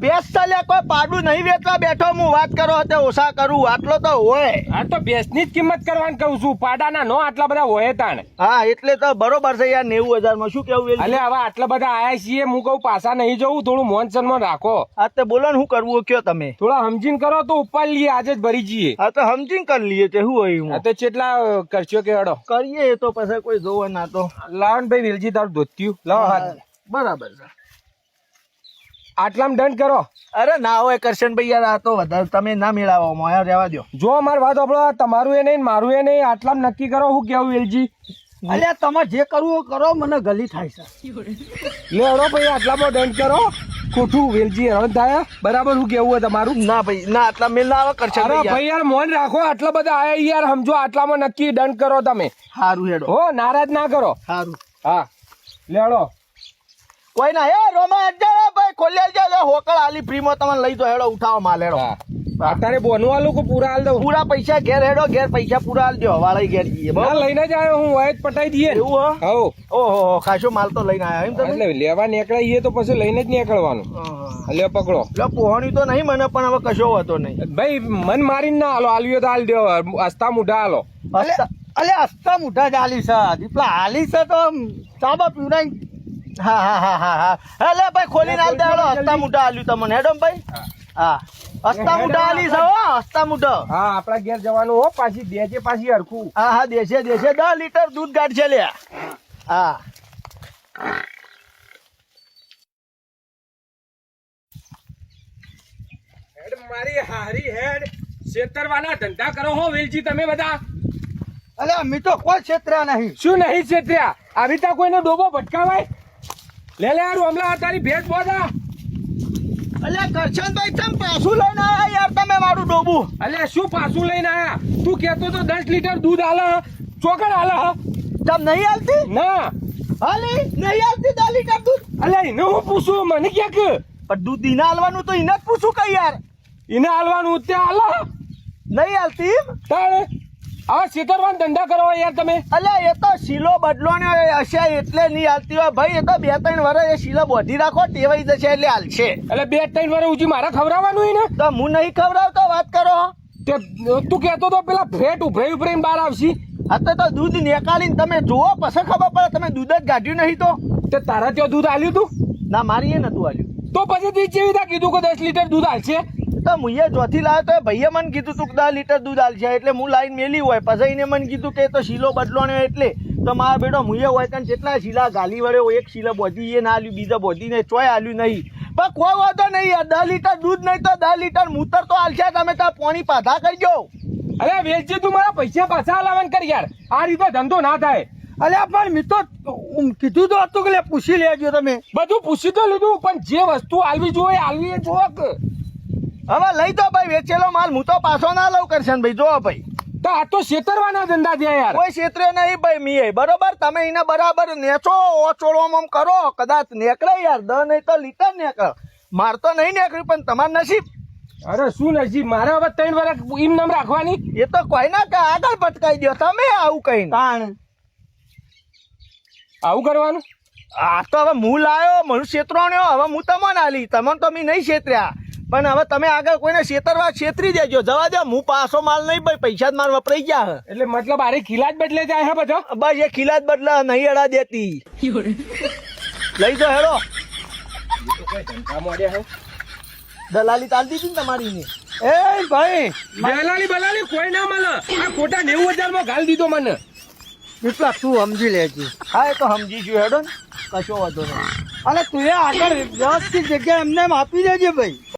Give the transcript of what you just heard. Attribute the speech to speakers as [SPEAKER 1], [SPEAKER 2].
[SPEAKER 1] ભેંસ ચાલ્યા કોઈ પાડું નહીં વેચવા બેઠો હું વાત કરો તે ઓછા કરું આટલો તો હોય.
[SPEAKER 2] આ તો ભેંસની જ કિંમત કરવાની કહું છું, પાડાના નો આટલા બધા હોય તાણ.
[SPEAKER 1] હા એટલે તો બરોબર છે યાર 90,000 માં શું કેવું વેલજી?
[SPEAKER 2] અલે હવે આટલા બધા આયા છીએ, હું કહું પાછા નહીં જવું, થોડું મોન સન્માન રાખો.
[SPEAKER 1] હા તે બોલો ને શું કરવું કયો તમે?
[SPEAKER 2] થોડા સમજીને કરો તો ઉપાડ લઈએ, આજે જ ભરી જઈએ.
[SPEAKER 1] હા તો સમજીને કરી લઈએ તે શું હોય
[SPEAKER 2] આ તો કેટલા કરશો કે અડો
[SPEAKER 1] કરીએ તો પછી કોઈ જોવે ના તો.
[SPEAKER 2] લાવ ને ભાઈ વેલજી તારું ધોત્યું લાવ હાથ.
[SPEAKER 1] બરાબર છે.
[SPEAKER 2] આટલામાં દંડ કરો.
[SPEAKER 1] અરે ના હોય કરશનભાઈ યાર આ તો વધારે તમે ના મેળાવો મોયા રહેવા દો.
[SPEAKER 2] જો અમારી વાત આપણો તમારું એ નહીં મારું એ નહીં, આટલામાં નક્કી કરો. હું કેવું વેલજી?
[SPEAKER 1] અલ્યા તમે જે કરવું કરો મને ગલી થાય છે.
[SPEAKER 2] લે અડો ભાઈ આટલામાં દંડ કરો. ખોટું વેલજી હેરાન થાય. બરાબર હું કેવું હોય તમારું?
[SPEAKER 1] ના ભાઈ ના આટલા મેળ ના આવે
[SPEAKER 2] અરે
[SPEAKER 1] કરશનભાઈ.
[SPEAKER 2] ભાઈ યાર મોન રાખો, આટલા બધા આયા યાર, સમજો આટલામાં નક્કી દંડ કરો તમે.
[SPEAKER 1] સારું હેડો.
[SPEAKER 2] હો નારાજ ના કરો.
[SPEAKER 1] સારું.
[SPEAKER 2] હા લેડો.
[SPEAKER 1] કોઈ ના હે રોમા અડ્ડા ભાઈ ખોલ્યા જાય હોકળ આલી ફ્રીમાં તમને લઈ દો હેડો ઉઠાવો માલ હેડો.
[SPEAKER 2] અત્યારે બોનું આલું કે પૂરા હાલ દઉં?
[SPEAKER 1] પૂરા પૈસા ઘેર હેડો ઘેર પૈસા પૂરા હાલ દો વાળા ઘેર જઈએ.
[SPEAKER 2] ના લઈને જ આવ્યો હું, હોય જ પટાઈ દઈએ.
[SPEAKER 1] એવું હો?
[SPEAKER 2] હો
[SPEAKER 1] ઓહો ખાસો માલ તો લઈને આવ્યા એમ તમે?
[SPEAKER 2] એટલે લેવા નીકળાઈએ તો પછી લઈને જ નીકળવાનું. લે પકડો.
[SPEAKER 1] એટલે પોહણી તો નહીં મને પણ હવે કશો હતો નહીં
[SPEAKER 2] ભાઈ મન મારીને ના હાલો, આલ્યો તો હાલ દો, હસતા મુઢા હાલો.
[SPEAKER 1] અલે હસતા મુઠા જ આલી છે દીપલા આલી છે તો ચાબા પીવડાઈ. હા હા હા હા હા એટલે ભાઈ ખોલીને હાલ દે હેડો. હસતા મુઠા આલ્યું તમને હેડો ને ભાઈ. હા હસતા મુઠા આલી છે હો હસતા મુઠા.
[SPEAKER 2] હા આપડા ઘેર જવાનું હો, પાછી દેજે પાછી હરખું.
[SPEAKER 1] હા હા દેશે દેશે 10 લીટર દૂધ કાઢશે લે. હા
[SPEAKER 2] હેડ મારી હારી હેડ. છેતરવાના ધંધા કરો હો વેલજી તમે બધા.
[SPEAKER 1] અલે અમે તો કોઈ ક્ષેત્ર્યા નહીં.
[SPEAKER 2] શું નહીં છેતર્યા? આવી તા કોઈનો ડોબો ભટકાવાય? લે લે યાર હમણાં તારી ભેંસ બોધા.
[SPEAKER 1] અલે કરશનભાઈ તમે પાછું લઈને આયા યાર તમે મારું ડોબું.
[SPEAKER 2] અલ્યા શું પાછું લઈને આયા? તું કેતો તો 10 લીટર દૂધ આલે, ચોકડ આલે.
[SPEAKER 1] તમ નહીં આલતી?
[SPEAKER 2] ના
[SPEAKER 1] હાલી નહીં આલતી 10 લીટર દૂધ.
[SPEAKER 2] અલ્યા એને હું પૂછું, મને ક્યાં કે
[SPEAKER 1] પણ દૂધ ઈને આલવાનું તો ઈને જ પૂછું કઈ યાર.
[SPEAKER 2] એને હાલવાનું ત્યાં આલે
[SPEAKER 1] નહીં આલતી
[SPEAKER 2] તાણે. હવે છેતરવાના ધંધા કરો યાર તમે.
[SPEAKER 1] અલે એ તો શીલો બદલવાનો હશે એટલે નહીં હાલતી હોય ભાઈ. એ તો 2-3 વર્ષ એ શીલો બોધી રાખો ટેવાઈ જશે એટલે હાલશે.
[SPEAKER 2] એટલે 2-3 વર્ષ ઉજી મારે ખવડાવવાનું ને?
[SPEAKER 1] તો હું નહીં ખવડાવતો વાત કરો.
[SPEAKER 2] તે તું કેતો તો પેલા ફેટ ઉભરાઈને બહાર આવશી.
[SPEAKER 1] હા તો દૂધ નીકાળીને તમે જુઓ પછી ખબર પડે. તમે દૂધ જ કાઢ્યું નહીં તો?
[SPEAKER 2] તે તારા ત્યાં દૂધ આલ્યું તું?
[SPEAKER 1] ના મારી એ નતું આલ્યું.
[SPEAKER 2] તો પછી તું જેવી રીતે કીધું કે 10 લીટર દૂધ હાલશે?
[SPEAKER 1] તો મુએ જોથી લાવ્યો તો ભાઈએ મને કીધું તું 10 લીટર દૂધ હાલશે એટલે હું લાઈન મેલી હોય. પછી એને મને કીધું કે તો શીલો બદલવાનો એટલે તો મારા બેટો મુએ હોય કારણ જેટલા શીલા ગાલી વળ્યો એક શીલા બોધી એ ના આલ્યું, બીજા બોધી ને ચોય આલ્યું નહીં. પણ કોઈ વાંધો નહીં યાર 10 લીટર દૂધ નહીં તો 10 લીટર મૂતર તો હાલશે. તમે ત્યાં પાણી પાધા કરજો.
[SPEAKER 2] અરે વેચજે તું, મારા પૈસા પાછા હલાવન કર યાર. આ રીતે ધંધો ના થાય.
[SPEAKER 1] અલ્યા પણ મેં તો કીધું તો હતું કે પૂછી લેજો તમે.
[SPEAKER 2] બધું પૂછી તો લીધું પણ જે વસ્તુ આલવી જોઈએ આલવી એ જોવો કે.
[SPEAKER 1] હવે લઈ દો ભાઈ વેચેલો માલ. હું તો પાછો ના લઉં કરશન ભાઈ. જો ભાઈ
[SPEAKER 2] તો આ તો છેતરવાના ધંધા થયા યાર.
[SPEAKER 1] કોઈ ક્ષેત્રે નહીં ભાઈ મીએ બરોબર. તમે એને બરાબર નેચો ઓચોળવામાં કરો કદાચ નીકળે યાર. દ નહીં તો લીટર નીકળ. માર તો નહીં નીકળ્યું પણ તમારું નસીબ.
[SPEAKER 2] અરે શું નસીબ? મારે હવે 3 વર્ષ એમ નામ રાખવાની?
[SPEAKER 1] એ તો કોઈ ના કે આગળ ભટકાઈ દો તમે આવું કઈ તાણ.
[SPEAKER 2] આવું કરવાનું?
[SPEAKER 1] આ તો હવે હું લાયો મને છેતરાણ્યો. હવે હું તમને આલી તમને તો મેં નહીં છેતર્યા. પણ હવે તમે આગળ કોઈને છેતરવા છેતરી દેજો. જવા દો હું પાછો માલ નહીં ભાઈ. પૈસા જ માલ વપરાઈ ગયા.
[SPEAKER 2] એટલે મતલબ આરે ખીલા જ બદલે જાય હે બધો?
[SPEAKER 1] બસ એ ખીલા જ બદલા નહીં અડા દેતી. લઈ જાઓ હેડો. દલાલી ચાલ દીધી ને તમારી ને. એ ભાઈ
[SPEAKER 2] દલાલી બલાલી કોઈ ના મળે. આ ખોટા 90,000 માં ગાલ દીધો મને.
[SPEAKER 1] કેટલા તું સમજી લેજે. હા એ તો સમજી ગયું હેડો ને કશો વાંધો નહીં. અને તું આગળ વ્યવસ્થિત જગ્યા એમને આપી દેજે ભાઈ.